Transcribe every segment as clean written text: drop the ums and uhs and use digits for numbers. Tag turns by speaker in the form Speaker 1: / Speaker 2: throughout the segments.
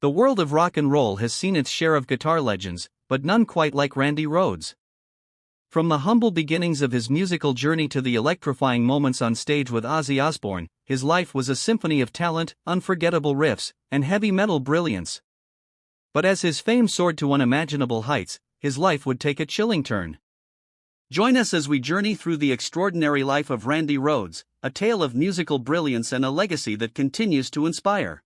Speaker 1: The world of rock and roll has seen its share of guitar legends, but none quite like Randy Rhoads. From the humble beginnings of his musical journey to the electrifying moments on stage with Ozzy Osbourne, his life was a symphony of talent, unforgettable riffs, and heavy metal brilliance. But as his fame soared to unimaginable heights, his life would take a chilling turn. Join us as we journey through the extraordinary life of Randy Rhoads, a tale of musical brilliance and a legacy that continues to inspire.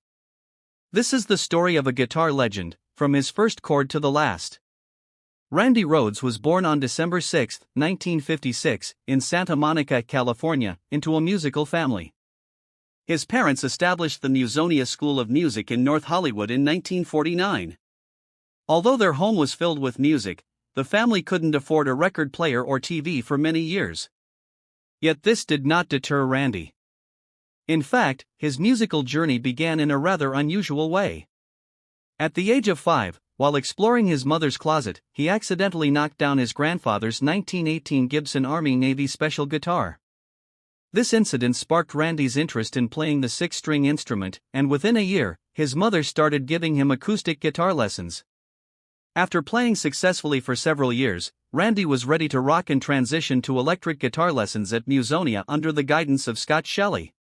Speaker 1: This is the story of a guitar legend, from his first chord to the last. Randy Rhoads was born on December 6, 1956, in Santa Monica, California, into a musical family. His parents established the Musonia School of Music in North Hollywood in 1949. Although their home was filled with music, the family couldn't afford a record player or TV for many years. Yet this did not deter Randy. In fact, his musical journey began in a rather unusual way. At the age of 5, while exploring his mother's closet, he accidentally knocked down his grandfather's 1918 Gibson Army Navy special guitar. This incident sparked Randy's interest in playing the six-string instrument, and within a year, his mother started giving him acoustic guitar lessons. After playing successfully for several years, Randy was ready to rock and transition to electric guitar lessons at Musonia under the guidance of Scott Shelley.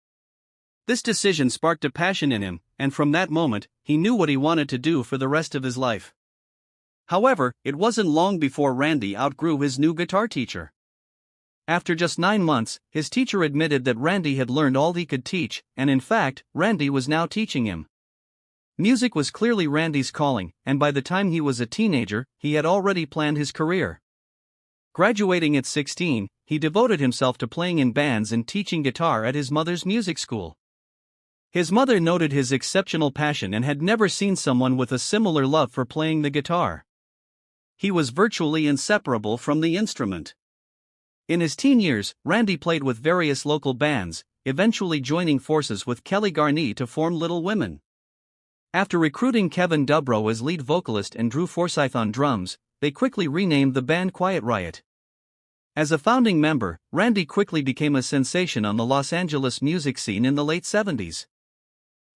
Speaker 1: This decision sparked a passion in him, and from that moment, he knew what he wanted to do for the rest of his life. However, it wasn't long before Randy outgrew his new guitar teacher. After just 9 months, his teacher admitted that Randy had learned all he could teach, and in fact, Randy was now teaching him. Music was clearly Randy's calling, and by the time he was a teenager, he had already planned his career. Graduating at 16, he devoted himself to playing in bands and teaching guitar at his mother's music school. His mother noted his exceptional passion and had never seen someone with a similar love for playing the guitar. He was virtually inseparable from the instrument. In his teen years, Randy played with various local bands, eventually joining forces with Kelly Garni to form Little Women. After recruiting Kevin Dubrow as lead vocalist and Drew Forsythe on drums, they quickly renamed the band Quiet Riot. As a founding member, Randy quickly became a sensation on the Los Angeles music scene in the late 70s.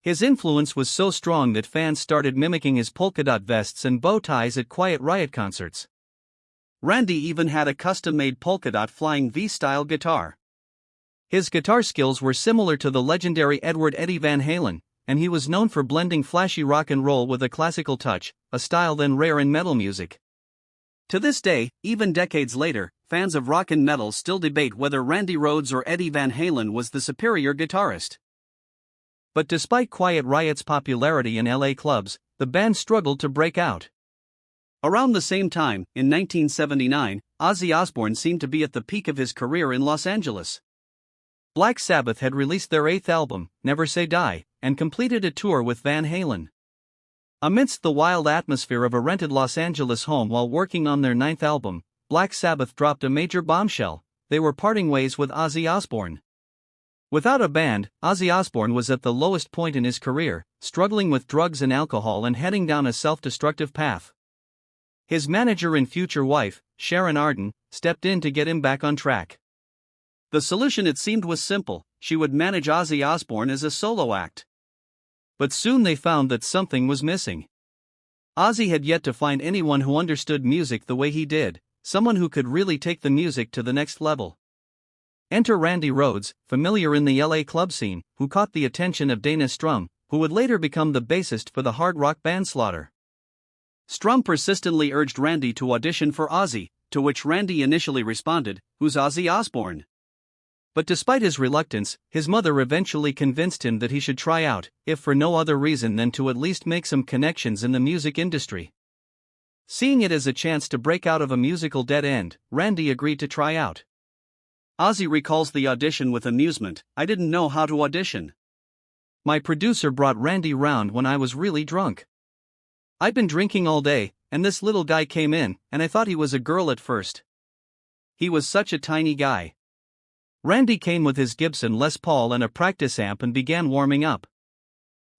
Speaker 1: His influence was so strong that fans started mimicking his polka dot vests and bow ties at Quiet Riot concerts. Randy even had a custom-made polka dot flying V-style guitar. His guitar skills were similar to the legendary Edward Eddie Van Halen, and he was known for blending flashy rock and roll with a classical touch, a style then rare in metal music. To this day, even decades later, fans of rock and metal still debate whether Randy Rhoads or Eddie Van Halen was the superior guitarist. But despite Quiet Riot's popularity in LA clubs, the band struggled to break out. Around the same time, in 1979, Ozzy Osbourne seemed to be at the peak of his career in Los Angeles. Black Sabbath had released their 8th album, Never Say Die, and completed a tour with Van Halen. Amidst the wild atmosphere of a rented Los Angeles home while working on their 9th album, Black Sabbath dropped a major bombshell: they were parting ways with Ozzy Osbourne. Without a band, Ozzy Osbourne was at the lowest point in his career, struggling with drugs and alcohol and heading down a self-destructive path. His manager and future wife, Sharon Arden, stepped in to get him back on track. The solution, it seemed, was simple: she would manage Ozzy Osbourne as a solo act. But soon they found that something was missing. Ozzy had yet to find anyone who understood music the way he did, someone who could really take the music to the next level. Enter Randy Rhoads, familiar in the LA club scene, who caught the attention of Dana Strum, who would later become the bassist for the hard rock band Slaughter. Strum persistently urged Randy to audition for Ozzy, to which Randy initially responded, "Who's Ozzy Osbourne?" But despite his reluctance, his mother eventually convinced him that he should try out, if for no other reason than to at least make some connections in the music industry. Seeing it as a chance to break out of a musical dead end, Randy agreed to try out. Ozzy recalls the audition with amusement: "I didn't know how to audition. My producer brought Randy round when I was really drunk. I'd been drinking all day, and this little guy came in, and I thought he was a girl at first. He was such a tiny guy." Randy came with his Gibson Les Paul and a practice amp and began warming up.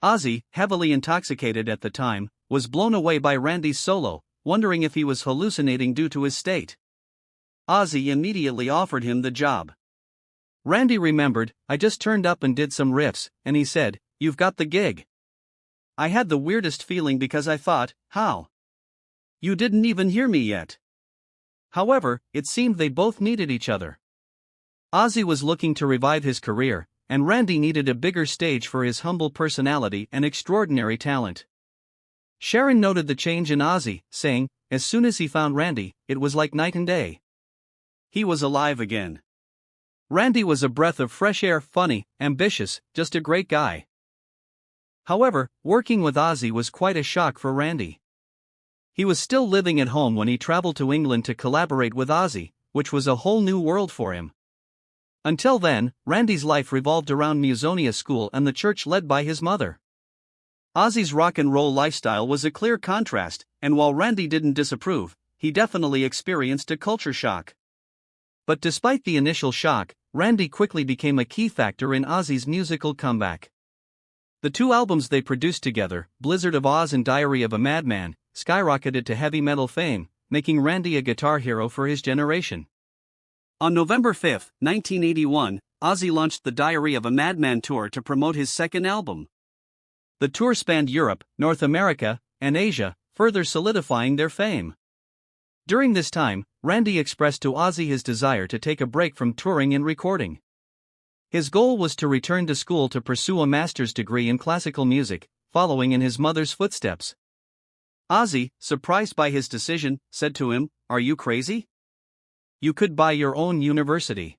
Speaker 1: Ozzy, heavily intoxicated at the time, was blown away by Randy's solo, wondering if he was hallucinating due to his state. Ozzy immediately offered him the job. Randy remembered, "I just turned up and did some riffs," and he said, "You've got the gig." I had the weirdest feeling because I thought, how? You didn't even hear me yet. However, it seemed they both needed each other. Ozzy was looking to revive his career, and Randy needed a bigger stage for his humble personality and extraordinary talent. Sharon noted the change in Ozzy, saying, as soon as he found Randy, it was like night and day. He was alive again. Randy was a breath of fresh air, funny, ambitious, just a great guy. However, working with Ozzy was quite a shock for Randy. He was still living at home when he traveled to England to collaborate with Ozzy, which was a whole new world for him. Until then, Randy's life revolved around Musonia School and the church led by his mother. Ozzy's rock and roll lifestyle was a clear contrast, and while Randy didn't disapprove, he definitely experienced a culture shock. But despite the initial shock, Randy quickly became a key factor in Ozzy's musical comeback. The two albums they produced together, Blizzard of Ozz and Diary of a Madman, skyrocketed to heavy metal fame, making Randy a guitar hero for his generation. On November 5, 1981, Ozzy launched the Diary of a Madman tour to promote his second album. The tour spanned Europe, North America, and Asia, further solidifying their fame. During this time, Randy expressed to Ozzy his desire to take a break from touring and recording. His goal was to return to school to pursue a master's degree in classical music, following in his mother's footsteps. Ozzy, surprised by his decision, said to him, "Are you crazy? You could buy your own university."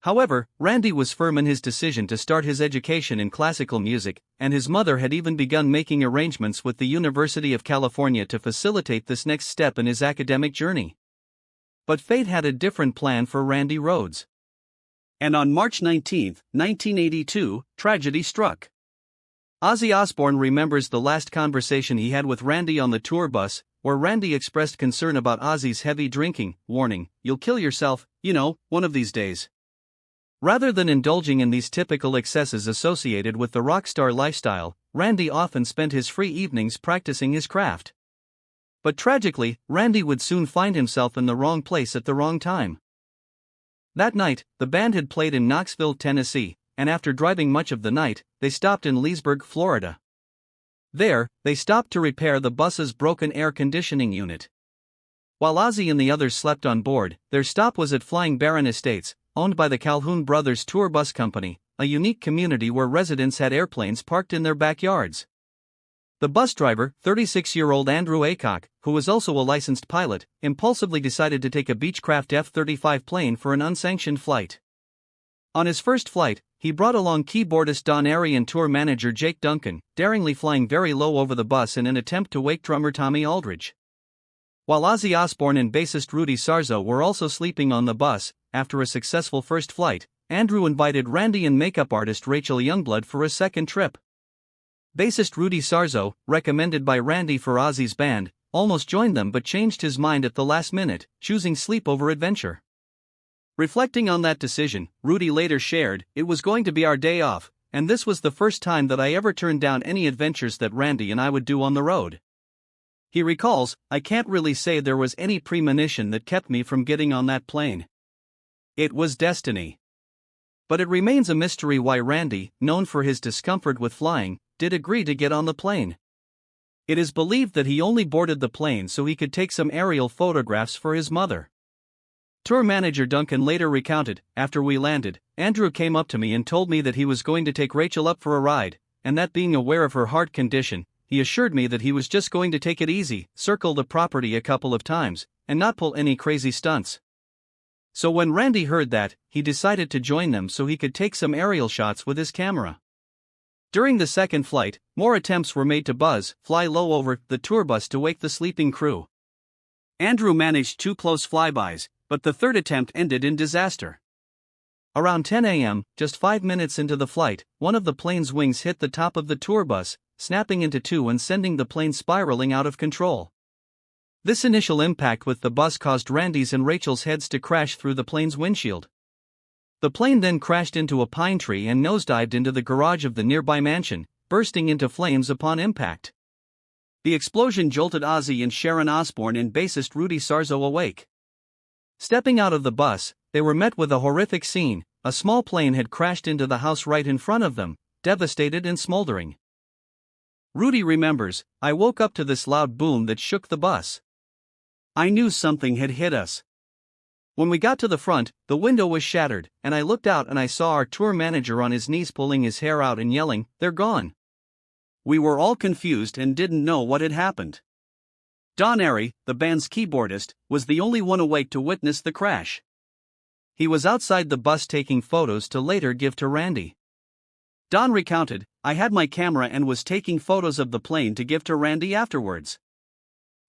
Speaker 1: However, Randy was firm in his decision to start his education in classical music, and his mother had even begun making arrangements with the University of California to facilitate this next step in his academic journey. But fate had a different plan for Randy Rhoads. And on March 19, 1982, tragedy struck. Ozzy Osbourne remembers the last conversation he had with Randy on the tour bus, where Randy expressed concern about Ozzy's heavy drinking, warning, "You'll kill yourself, one of these days." Rather than indulging in these typical excesses associated with the rock star lifestyle, Randy often spent his free evenings practicing his craft. But tragically, Randy would soon find himself in the wrong place at the wrong time. That night, the band had played in Knoxville, Tennessee, and after driving much of the night, they stopped in Leesburg, Florida. There, they stopped to repair the bus's broken air conditioning unit. While Ozzy and the others slept on board, their stop was at Flying Baron Estates, owned by the Calhoun Brothers Tour Bus Company, a unique community where residents had airplanes parked in their backyards. The bus driver, 36-year-old Andrew A.A., who was also a licensed pilot, impulsively decided to take a Beechcraft F-35 plane for an unsanctioned flight. On his first flight, he brought along keyboardist Don Airey and tour manager Jake Duncan, daringly flying very low over the bus in an attempt to wake drummer Tommy Aldridge. While Ozzy Osbourne and bassist Rudy Sarzo were also sleeping on the bus, after a successful first flight, Andrew invited Randy and makeup artist Rachel Youngblood for a second trip. Bassist Rudy Sarzo, recommended by Randy for Ozzy's band, almost joined them but changed his mind at the last minute, choosing sleep over adventure. Reflecting on that decision, Rudy later shared, "It was going to be our day off, and this was the first time that I ever turned down any adventures that Randy and I would do on the road." He recalls, "I can't really say there was any premonition that kept me from getting on that plane. It was destiny." But it remains a mystery why Randy, known for his discomfort with flying, did agree to get on the plane. It is believed that he only boarded the plane so he could take some aerial photographs for his mother. Tour manager Duncan later recounted, "After we landed, Andrew came up to me and told me that he was going to take Rachel up for a ride, and that being aware of her heart condition, he assured me that he was just going to take it easy, circle the property a couple of times, and not pull any crazy stunts." So when Randy heard that, he decided to join them so he could take some aerial shots with his camera. During the second flight, more attempts were made to fly low over the tour bus to wake the sleeping crew. Andrew managed 2 close flybys, but the third attempt ended in disaster. Around 10 a.m., just 5 minutes into the flight, one of the plane's wings hit the top of the tour bus, snapping into two and sending the plane spiraling out of control. This initial impact with the bus caused Randy's and Rachel's heads to crash through the plane's windshield. The plane then crashed into a pine tree and nosedived into the garage of the nearby mansion, bursting into flames upon impact. The explosion jolted Ozzy and Sharon Osbourne and bassist Rudy Sarzo awake. Stepping out of the bus, they were met with a horrific scene. A small plane had crashed into the house right in front of them, devastated and smoldering. Rudy remembers, I woke up to this loud boom that shook the bus. I knew something had hit us. When we got to the front, the window was shattered, and I looked out and I saw our tour manager on his knees pulling his hair out and yelling, "They're gone." We were all confused and didn't know what had happened. Don Airey, the band's keyboardist, was the only one awake to witness the crash. He was outside the bus taking photos to later give to Randy. Don recounted, I had my camera and was taking photos of the plane to give to Randy afterwards.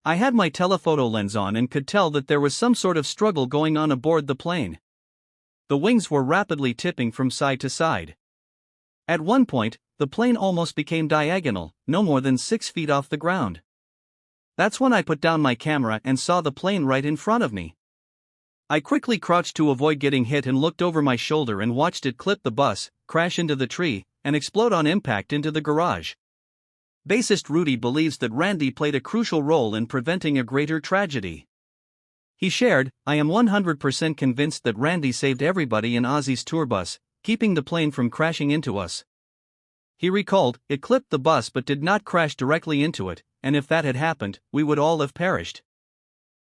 Speaker 1: I had my telephoto lens on and could tell that there was some sort of struggle going on aboard the plane. The wings were rapidly tipping from side to side. At one point, the plane almost became diagonal, no more than 6 feet off the ground. That's when I put down my camera and saw the plane right in front of me. I quickly crouched to avoid getting hit and looked over my shoulder and watched it clip the bus, crash into the tree, and explode on impact into the garage. Bassist Rudy believes that Randy played a crucial role in preventing a greater tragedy. He shared, I am 100% convinced that Randy saved everybody in Ozzy's tour bus, keeping the plane from crashing into us. He recalled, it clipped the bus but did not crash directly into it, and if that had happened, we would all have perished.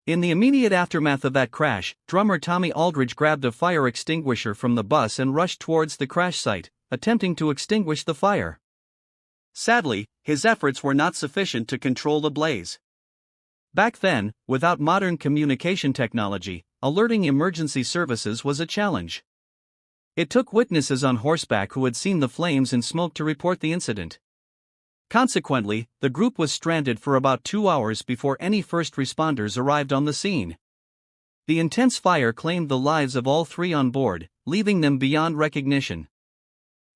Speaker 1: In the immediate aftermath of that crash, drummer Tommy Aldridge grabbed a fire extinguisher from the bus and rushed towards the crash site, attempting to extinguish the fire. Sadly, his efforts were not sufficient to control the blaze. Back then, without modern communication technology, alerting emergency services was a challenge. It took witnesses on horseback who had seen the flames and smoke to report the incident. Consequently, the group was stranded for about 2 hours before any first responders arrived on the scene. The intense fire claimed the lives of all 3 on board, leaving them beyond recognition.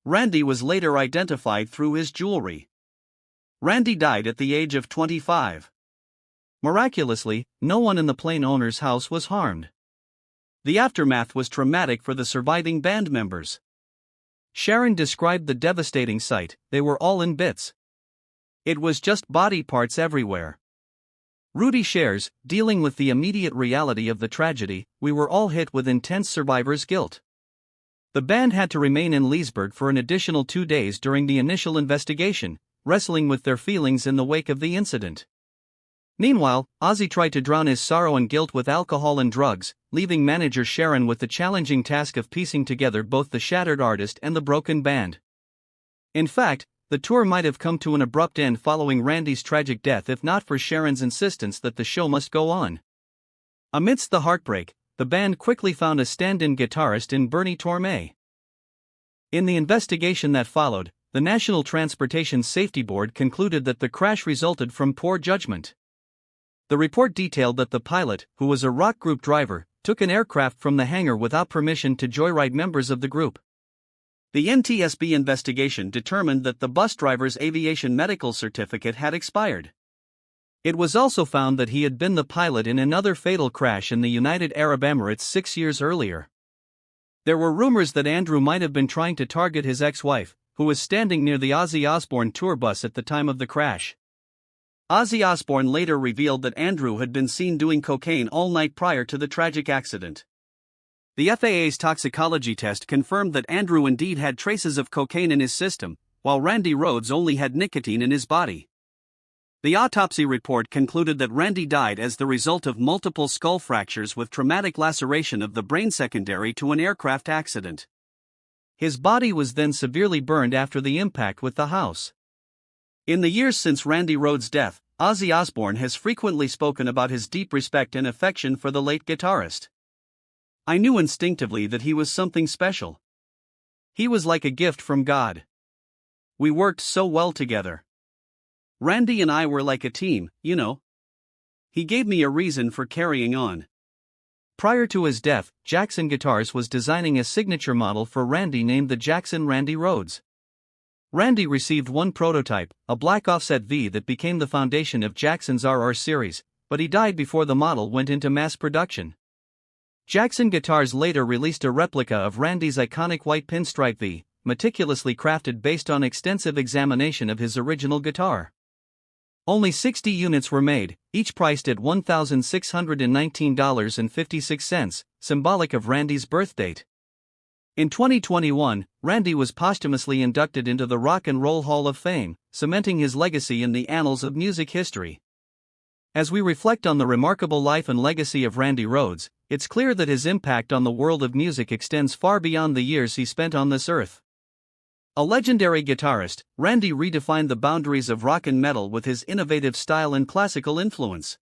Speaker 1: Randy was later identified through his jewelry. Randy died at the age of 25. Miraculously, no one in the plane owner's house was harmed. The aftermath was traumatic for the surviving band members. Sharon described the devastating sight, they were all in bits. It was just body parts everywhere. Rudy shares, dealing with the immediate reality of the tragedy, we were all hit with intense survivor's guilt. The band had to remain in Leesburg for an additional 2 days during the initial investigation, wrestling with their feelings in the wake of the incident. Meanwhile, Ozzy tried to drown his sorrow and guilt with alcohol and drugs, leaving manager Sharon with the challenging task of piecing together both the shattered artist and the broken band. In fact, the tour might have come to an abrupt end following Randy's tragic death if not for Sharon's insistence that the show must go on. Amidst the heartbreak, the band quickly found a stand-in guitarist in Bernie Torme. In the investigation that followed, the National Transportation Safety Board concluded that the crash resulted from poor judgment. The report detailed that the pilot, who was a rock group driver, took an aircraft from the hangar without permission to joyride members of the group. The NTSB investigation determined that the bus driver's aviation medical certificate had expired. It was also found that he had been the pilot in another fatal crash in the United Arab Emirates 6 years earlier. There were rumors that Andrew might have been trying to target his ex-wife, who was standing near the Ozzy Osbourne tour bus at the time of the crash. Ozzy Osbourne later revealed that Andrew had been seen doing cocaine all night prior to the tragic accident. The FAA's toxicology test confirmed that Andrew indeed had traces of cocaine in his system, while Randy Rhoads only had nicotine in his body. The autopsy report concluded that Randy died as the result of multiple skull fractures with traumatic laceration of the brain secondary to an aircraft accident. His body was then severely burned after the impact with the house. In the years since Randy Rhoads' death, Ozzy Osbourne has frequently spoken about his deep respect and affection for the late guitarist. I knew instinctively that he was something special. He was like a gift from God. We worked so well together. Randy and I were like a team, you know. He gave me a reason for carrying on. Prior to his death, Jackson Guitars was designing a signature model for Randy named the Jackson Randy Rhoads. Randy received one prototype, a black offset V that became the foundation of Jackson's RR series, but he died before the model went into mass production. Jackson Guitars later released a replica of Randy's iconic white pinstripe V, meticulously crafted based on extensive examination of his original guitar. Only 60 units were made, each priced at $1,619.56, symbolic of Randy's birth date. In 2021, Randy was posthumously inducted into the Rock and Roll Hall of Fame, cementing his legacy in the annals of music history. As we reflect on the remarkable life and legacy of Randy Rhoads, it's clear that his impact on the world of music extends far beyond the years he spent on this earth. A legendary guitarist, Randy redefined the boundaries of rock and metal with his innovative style and classical influence.